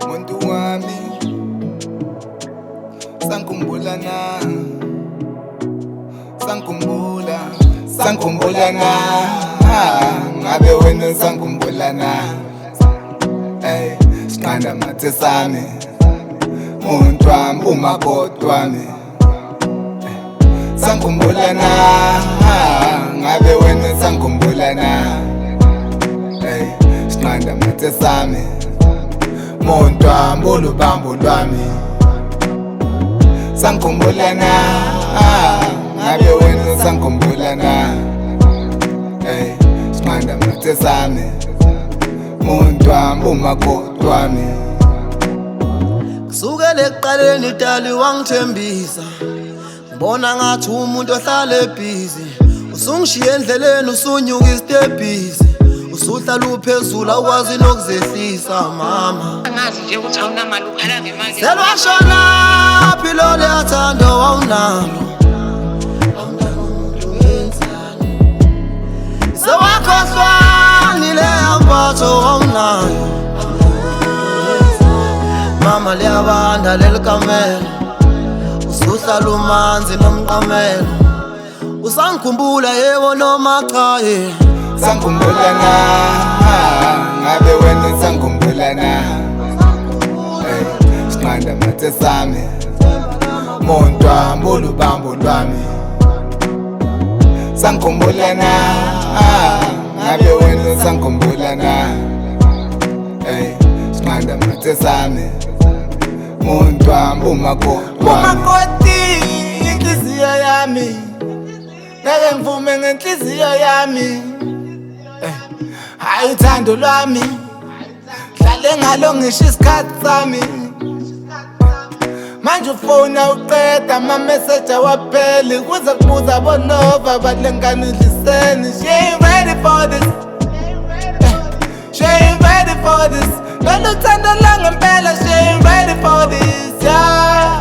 Muntu wami sangikhumbula na ngabe wena sangikhumbula na siqanda mathe sami muntu wami umakoti wami sangikhumbula na ngabe wena sangikhumbula na siqanda mathe sami muntu wami ulubambo lwami sangikhumbula na ngabe wena sangikhumbula na siqanda mathe sami muntu wami umakoti wami kusukela ekuqaleni idali wangithembisa ngibona ngathi umuntu ohlala ebhizi usungishiya endleleni usunyuka istebhizi usuhlala uphezulu awukwazi nokuzehlisa mama angazi nje ukuthi awunamali ukhala ngemali selwashona philo liyathanda wawunalo sewakhohlwa nile yambatho wawunayo mama liyabanda lelikamelo usuhlala umanzi nomqamelo usangikhumbula yebo noma cha sangikhumbula na ngabe wena sangikhumbula na siqanda mathe sami muntu wami ulubambo lwami sangikhumbula na ngabe wena sangikhumbula na siqanda mathe sami muntu wami umakoti inhliziyo yami ngeke ngivume ngenhliziyo yami hayi uthando lwami hlale ngalo ngisho isikhathi sami manje ufona uqeda ama-message awapheli kuze kubuza bonova balengane idliseni. She ain't ready for this, she ain't ready for this. Lolu thando langempela, she ain't ready for this, yeah.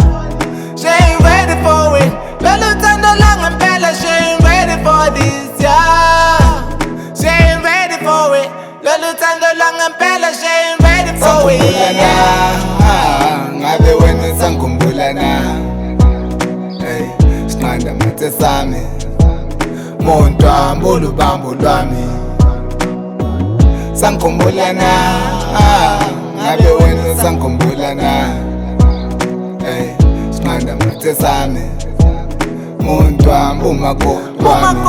She ain't ready for it. Lolu thando langempela, she ain't ready for this, yeah. She ain't ready for it. Lolu thando langempela, she ain't ready for it, yeah. Ngabe wena sangikhumbula na siqanda mathe sami muntu wami ulubambo lwami sangikhumbula na ngabe wena sangikhumbula na siqanda mathe sami muntu wami umakoti wami